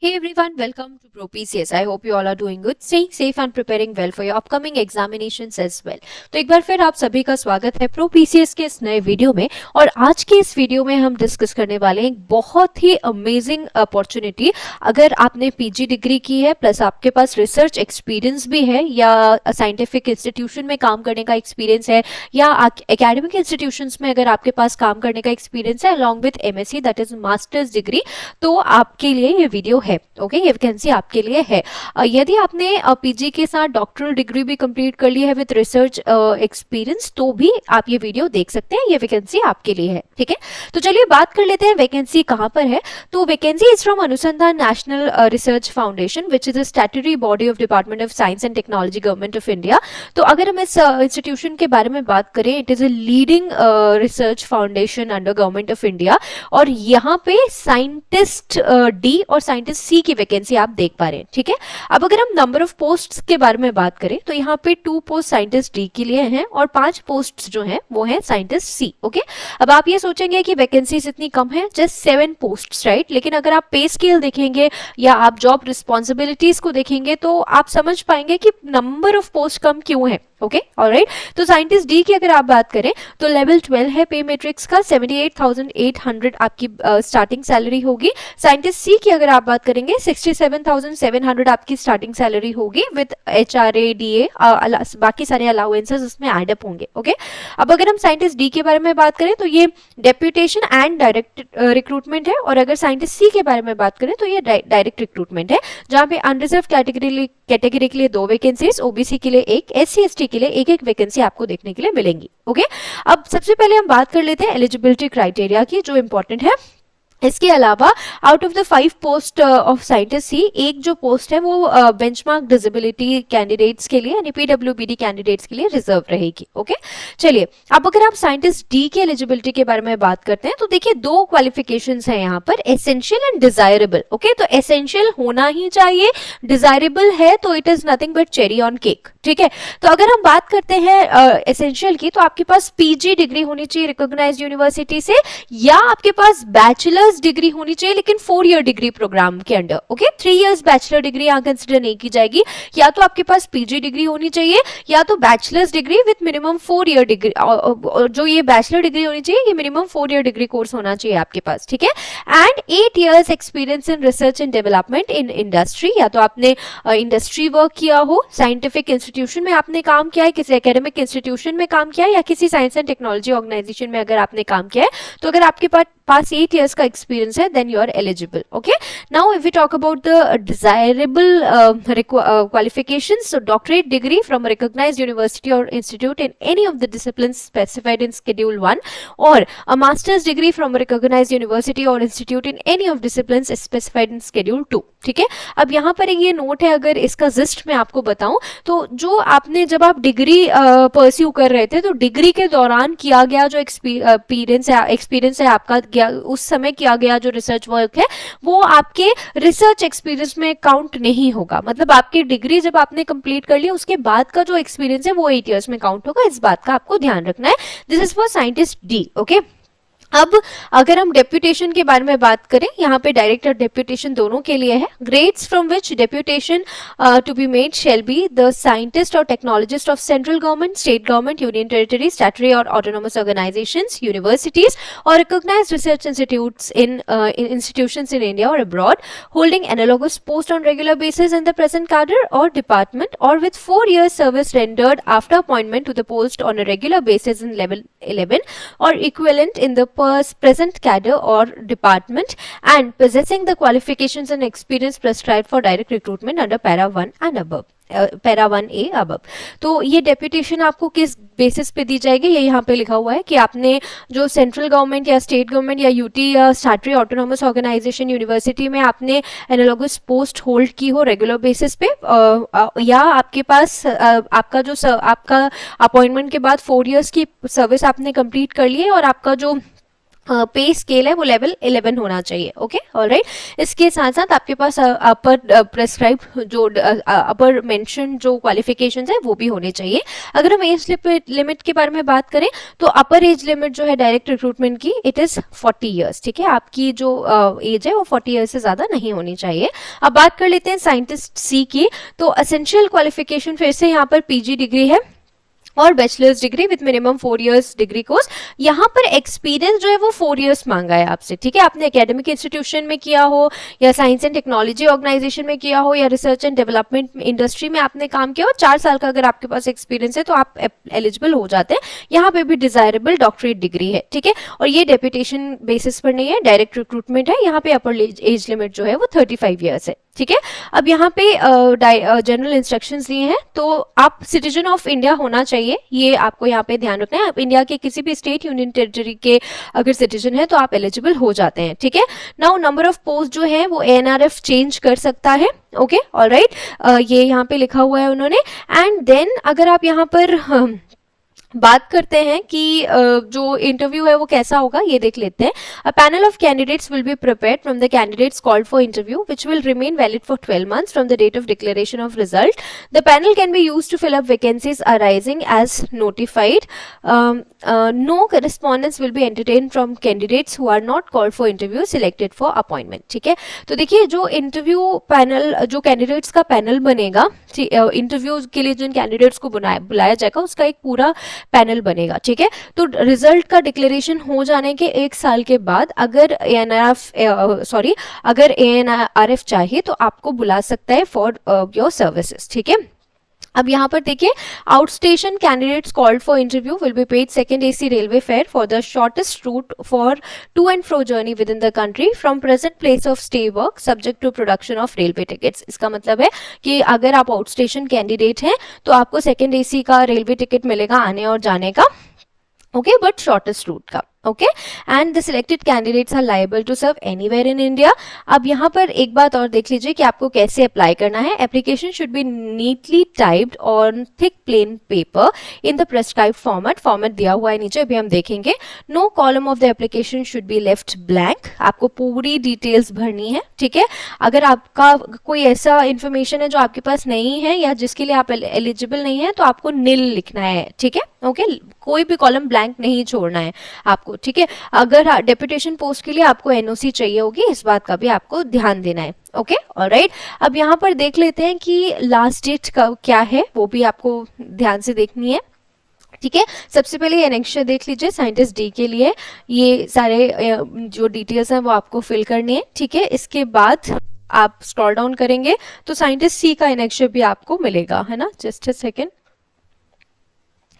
Hey everyone, welcome to Pro PCS. I hope you all are doing good, staying safe and preparing well for your upcoming examinations as well. तो एक बार फिर आप सभी का स्वागत है प्रो पीसीएस के इस नए वीडियो में। और आज के इस वीडियो में हम डिस्कस करने वाले हैं एक बहुत ही अमेजिंग अपॉर्चुनिटी। अगर आपने पीजी डिग्री की है प्लस आपके पास रिसर्च एक्सपीरियंस भी है या साइंटिफिक इंस्टीट्यूशन में काम करने का एक्सपीरियंस है या एकेडमिक इंस्टीट्यूशंस में अगर आपके पास काम करने का एक्सपीरियंस है along with MSc that is masters degree, तो आपके लिए ये वीडियो है। ओके, ये वैकेंसी आपके लिए है। यदि आपने पीजी के साथ डॉक्टरल डिग्री भी कंप्लीट कर ली है विद रिसर्च एक्सपीरियंस तो भी आप ये वीडियो देख सकते हैं। ये वैकेंसी आपके लिए है, ठीक है। तो चलिए बात कर लेते हैं वैकेंसी कहाँ पर है। तो वैकेंसी इज फ्रॉम अनुसंधान national research foundation which is a statutory body of department of science and technology government of India. तो अगर हम इस इंस्टीट्यूशन के बारे में बात करें, it is a leading research foundation under government of India और यहाँ पे साइंटिस्ट डी और साइंटिस्ट सी की वैकेंसी आप देख पा रहे हैं, ठीक है। अब अगर हम नंबर ऑफ पोस्ट्स के बारे में बात करें तो यहाँ पे 2 पोस्ट साइंटिस्ट डी के लिए हैं और 5 पोस्ट्स जो हैं वो हैं साइंटिस्ट सी। ओके, अब आप ये सोचेंगे कि वैकेंसीज इतनी कम है, जस्ट 7 पोस्ट्स, राइट। लेकिन अगर आप पे स्केल देखेंगे या आप जॉब रिस्पॉन्सिबिलिटीज को देखेंगे तो आप समझ पाएंगे कि नंबर ऑफ पोस्ट कम क्यों है। Okay, alright. तो साइंटिस्ट डी की अगर आप बात करें तो लेवल 12 है पे मैट्रिक्स का, 78,800 आपकी स्टार्टिंग सैलरी होगी। साइंटिस्ट सी की अगर आप बात करेंगे 67,700 आपकी स्टार्टिंग सैलरी होगी विद एचआरए डीए, बाकी सारे अलाउंसेस उसमें एड अप होंगे। ओके, अब अगर हम साइंटिस्ट डी के बारे में बात करें तो ये डेप्यूटेशन एंड डायरेक्ट रिक्रूटमेंट है और अगर साइंटिस्ट सी के बारे में बात करें तो ये डायरेक्ट रिक्रूटमेंट है, जहां पे अनरिजर्व कैटेगरी के लिए 2 वैकेंसीज, ओबीसी के लिए 1, एससी एसटी के लिए 1 वैकेंसी आपको देखने के लिए मिलेंगी। ओके, अब सबसे पहले हम बात कर लेते हैं एलिजिबिलिटी क्राइटेरिया की, जो इंपॉर्टेंट है। इसके अलावा out of the 5 post of scientist ही एक जो पोस्ट है वो बेंचमार्क डिसेबिलिटी कैंडिडेट्स के लिए यानी पीडब्ल्यूबीडी कैंडिडेट्स के लिए रिजर्व रहेगी। ओके, चलिए अब अगर आप साइंटिस्ट डी के एलिजिबिलिटी के बारे में बात करते हैं तो देखिए 2 क्वालिफिकेशंस हैं यहाँ पर, एसेंशियल एंड डिजायरेबल। ओके, तो एसेंशियल होना ही चाहिए, डिजायरेबल है तो it is nothing but cherry on cake, ठीक है। तो अगर हम बात करते हैं एसेंशियल की तो आपके पास पीजी डिग्री होनी चाहिए रिकॉग्नाइज्ड यूनिवर्सिटी से या आपके पास बैचलर डिग्री होनी चाहिए लेकिन 4 ईयर डिग्री प्रोग्राम के under. Okay, 3 years bachelor degree यहां कंसिडर नहीं की जाएगी। या तो आपके पास पीजी डिग्री होनी चाहिए या तो bachelors degree with minimum 4 year degree, जो ये बैचलर डिग्री होनी चाहिए ये मिनिमम 4 ईयर डिग्री कोर्स होना चाहिए आपके पास, ठीक है। And 8 years experience in research and development in industry, या तो आपने इंडस्ट्री वर्क किया हो, साइंटिफिक इंस्टीट्यूशन में आपने काम किया है, किसी एकेडमिक इंस्टीट्यूशन में काम किया है या किसी साइंस एंड टेक्नोलॉजी ऑर्गेनाइजेशन में अगर आपने काम किया है तो अगर आपके पास 8 years का experience है then you are eligible. Okay, now if we talk about the desirable qualifications, so doctorate degree from a recognized university or institute in any of the disciplines specified in schedule 1 or a master's degree from a recognized university or institute in any of disciplines specified in schedule 2. ठीक है, अब यहाँ पर एक ये note है, अगर इसका जिस्ट मैं आपको बताऊं तो जो आपने जब आप डिग्री परस्यू कर रहे थे तो डिग्री के दौरान किया गया जो एक्सपीरियंस है आपका, उस समय किया गया जो रिसर्च वर्क है वो आपके रिसर्च एक्सपीरियंस में काउंट नहीं होगा। मतलब आपकी डिग्री जब आपने कंप्लीट कर ली उसके बाद का जो एक्सपीरियंस है वो 8 इयर्स में काउंट होगा, इस बात का आपको ध्यान रखना है। This is for scientist D. Okay, अब अगर हम डेप्यूटेशन के बारे में बात करें, यहाँ पे डायरेक्ट और डेप्यूटेशन दोनों के लिए है। Grades from which deputation to be made shall be the scientist और technologist of central government, state government, union territory, statutory और ऑटोनोमस ऑर्गेनाइजेशंस, यूनिवर्सिटीज और recognised research institutes in institutions in India और abroad, holding analogous post on regular basis in the present cadre और department और with 4 years service rendered after appointment to the post on a regular basis in level 11 or equivalent in the present cadre or department and possessing the qualifications and experience prescribed for direct recruitment under para 1 and above, para 1A above. तो ये deputation आपको किस basis पे दी जाएगी, ये यहाँ पे लिखा हुआ है कि आपने जो सेंट्रल गवर्नमेंट या स्टेट गवर्नमेंट या यूटी या स्टैट्यूटरी ऑटोनोमस ऑर्गेनाइजेशन यूनिवर्सिटी में आपने एनालॉगस पोस्ट होल्ड की हो रेगुलर बेसिस पे, या आपके पास आपका जो आपका अपॉइंटमेंट के बाद 4 इयर्स की सर्विस आपने कंप्लीट कर ली है और आपका जो पे स्केल है वो लेवल 11 होना चाहिए। Okay, alright. इसके साथ साथ आपके पास अपर प्रेस्क्राइब जो अपर मेंशन जो क्वालिफिकेशंस है वो भी होने चाहिए। अगर हम एज लिमिट के बारे में बात करें तो अपर एज लिमिट जो है डायरेक्ट रिक्रूटमेंट की इट इज 40 ईयर्स। ठीक है, आपकी जो एज है वो 40 ईयर्स से ज्यादा नहीं होनी चाहिए। अब बात कर लेते हैं साइंटिस्ट सी की। तो एसेंशियल क्वालिफिकेशन फिर से यहाँ पर पीजी डिग्री है और bachelors degree with minimum 4 years degree course. यहाँ पर एक्सपीरियंस जो है वो 4 इयर्स मांगा है आपसे। ठीक है, आपने एकेडमिक इंस्टीट्यूशन में किया हो या साइंस एंड टेक्नोलॉजी ऑर्गेनाइजेशन में किया हो या रिसर्च एंड डेवलपमेंट इंडस्ट्री में आपने काम किया हो, 4 साल का अगर आपके पास एक्सपीरियंस है तो आप एलिजिबल हो जाते हैं। यहाँ पे भी डिजायरेबल डॉक्टरेट डिग्री है। ठीक है, और ये डेपुटेशन बेसिस पर नहीं है, डायरेक्ट रिक्रूटमेंट है। यहाँ पे अपर एज लिमिट जो है वो 35 ईयर्स है। ठीक है, अब यहाँ पे जनरल इंस्ट्रक्शंस दिए हैं। तो आप सिटीजन ऑफ इंडिया होना चाहिए, ये आपको यहाँ पे ध्यान रखना है। आप इंडिया के किसी भी स्टेट यूनियन टेरिटरी के अगर सिटीजन है तो आप एलिजिबल हो जाते हैं। ठीक है, नाउ नंबर ऑफ पोस्ट जो है वो एएनआरएफ चेंज कर सकता है। ओके, ऑलराइट, ये यहाँ पे लिखा हुआ है उन्होंने। एंड देन अगर आप यहाँ पर बात करते हैं कि जो इंटरव्यू है वो कैसा होगा, ये देख लेते हैं। A panel of candidates will be prepared from the candidates called for interview which will remain valid for 12 months from the date of declaration of result. The panel can be used to fill up vacancies arising as notified. No correspondence will be entertained from candidates who are not called for interview selected for appointment। ठीक है, तो देखिए जो interview panel, जो candidates का panel बनेगा interview के लिए जिन कैंडिडेट्स को बुलाया जाएगा उसका एक पूरा पैनल बनेगा। ठीक है, तो रिजल्ट का डिक्लेरेशन हो जाने के 1 साल के बाद अगर एएनआरएफ चाहिए तो आपको बुला सकता है फॉर योर सर्विसेज। ठीक है, अब यहाँ पर देखिए, out station candidates called for interview will be paid second AC railway fare for the shortest route for to and fro journey within the country from present place of stay work subject to production of railway tickets. इसका मतलब है कि अगर आप out station candidate हैं तो आपको second AC का रेलवे टिकट मिलेगा आने और जाने का। ओके, बट शॉर्टेस्ट रूट का। Okay, and the selected candidates are liable to serve anywhere in India. अब यहाँ पर एक बात और देख लीजिए कि आपको कैसे अप्लाई करना है। Application should be neatly typed on thick plain paper in the prescribed format दिया हुआ है नीचे, अभी हम देखेंगे। No column of the application should be left blank. आपको पूरी डिटेल्स भरनी है। ठीक है, अगर आपका कोई ऐसा इंफॉर्मेशन है जो आपके पास नहीं है या जिसके लिए आप एलिजिबल नहीं है तो आपको नील लिखना है। ठीक है, ओके, कोई भी कॉलम ब्लैंक नहीं छोड़ना है आपको। ठीक है, अगर डेपुटेशन पोस्ट के लिए आपको एनओसी चाहिए होगी, इस बात का भी आपको ध्यान देना है। Okay, alright. अब यहाँ पर देख लेते हैं कि लास्ट डेट का क्या है, वो भी आपको ध्यान से देखनी है। ठीक है, सबसे पहले एनेक्शर देख लीजिए साइंटिस्ट डी के लिए। ये सारे जो डिटेल्स हैं वो आपको फिल करनी है। ठीक है, इसके बाद आप स्क्रॉल डाउन करेंगे तो साइंटिस्ट सी का एनेक्शर भी आपको मिलेगा, है ना। जस्ट अ सेकेंड,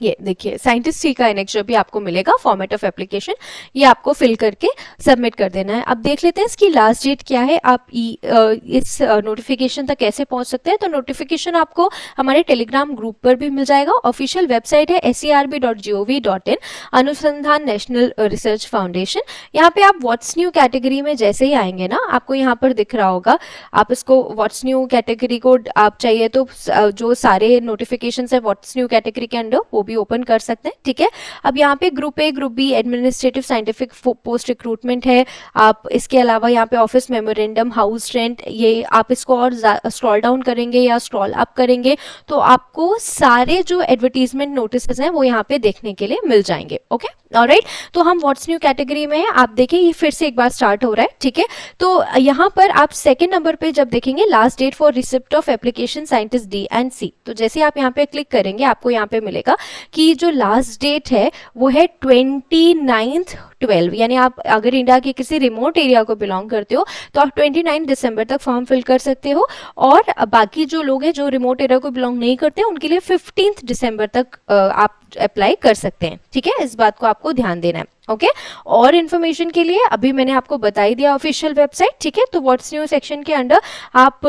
ये देखिए साइंटिस्ट सी का एनेक्शर भी आपको मिलेगा। फॉर्मेट ऑफ एप्लीकेशन ये आपको फिल करके सबमिट कर देना है। अब देख लेते हैं इसकी लास्ट डेट क्या है, आप इस नोटिफिकेशन तक कैसे पहुंच सकते हैं। तो नोटिफिकेशन आपको हमारे टेलीग्राम ग्रुप पर भी मिल जाएगा। ऑफिशियल वेबसाइट है serb.gov.in, अनुसंधान नेशनल रिसर्च फाउंडेशन। यहाँ पे आप व्हाट्स न्यू कैटेगरी में जैसे ही आएंगे ना, आपको यहाँ पर दिख रहा होगा, आप इसको व्हाट्स न्यू कैटेगरी को आप चाहिए तो जो सारे नोटिफिकेशन है व्हाट्स न्यू कैटेगरी के अंडर वो भी ओपन कर सकते हैं। ठीक है, अब यहाँ पे group A, group B administrative scientific post recruitment है। आप इसके अलावा यहाँ पे ऑफिस मेमोरेंडम, हाउस रेंट, ये आप इसको और स्क्रॉल डाउन करेंगे या स्क्रॉल अप करेंगे तो आपको सारे जो एडवर्टीजमेंट नोटिस हैं वो यहाँ पे देखने के लिए मिल जाएंगे। ओके, ऑलराइट, तो हम व्हाट्स न्यू कैटेगरी में है। आप देखिए ये फिर से एक बार स्टार्ट हो रहा है। ठीक है, तो यहाँ पर आप सेकंड नंबर पे जब देखेंगे last date for receipt of application scientist D and C, तो जैसे आप यहाँ पे क्लिक करेंगे आपको यहाँ पे मिलेगा कि जो लास्ट डेट है वो है 29/12, यानी आप अगर इंडिया के किसी रिमोट एरिया को बिलोंग करते हो तो आप 29 दिसंबर तक फॉर्म फिल कर सकते हो, और बाकी जो लोग हैं जो रिमोट एरिया को बिलोंग नहीं करते उनके लिए 15 दिसंबर तक आप अप्लाई कर सकते हैं। ठीक है, इस बात को आपको ध्यान देना है। ओके, और इन्फॉर्मेशन के लिए अभी मैंने आपको बताई दिया ऑफिशियल वेबसाइट। ठीक है, तो व्हाट्स न्यू सेक्शन के अंडर आप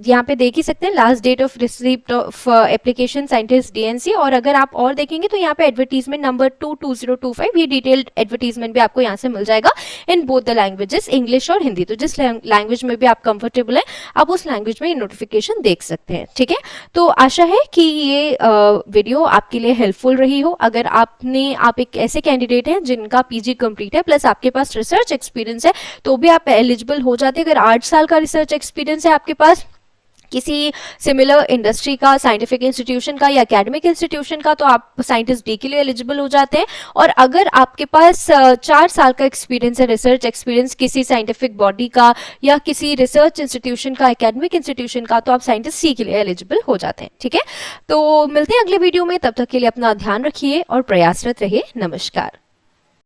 यहाँ पे देख ही सकते हैं last date of receipt of application scientist DNC, और अगर आप और देखेंगे तो यहाँ पे एडवर्टीजमेंट नंबर 22025 ये डिटेल्ड एडवर्टीजमेंट एडवर्टीजमेंट भी आपको यहाँ से मिल जाएगा in both the languages, English और हिंदी। तो जिस लैंग्वेज में भी आप कंफर्टेबल है आप उस लैंग्वेज में ये नोटिफिकेशन देख सकते हैं। ठीक है, तो आशा है कि ये वीडियो आपके लिए हेल्पफुल रही हो। अगर आप एक ऐसे कैंडिडेट हैं जिनका पीजी कंप्लीट है प्लस आपके पास रिसर्च एक्सपीरियंस है तो भी आप एलिजिबल हो जाते हैं। अगर 8 साल का रिसर्च एक्सपीरियंस है आपके पास किसी सिमिलर इंडस्ट्री का, साइंटिफिक इंस्टीट्यूशन का या एकेडमिक इंस्टीट्यूशन का, तो आप साइंटिस्ट डी के लिए एलिजिबल हो जाते हैं। और अगर आपके पास 4 साल का एक्सपीरियंस है, रिसर्च एक्सपीरियंस किसी साइंटिफिक बॉडी का या किसी रिसर्च इंस्टीट्यूशन का, एकेडमिक इंस्टीट्यूशन का, तो आप साइंटिस्ट सी के लिए एलिजिबल हो जाते हैं। ठीक है, तो मिलते हैं अगले वीडियो में, तब तक के लिए अपना ध्यान रखिए और प्रयासरत रहिए। नमस्कार।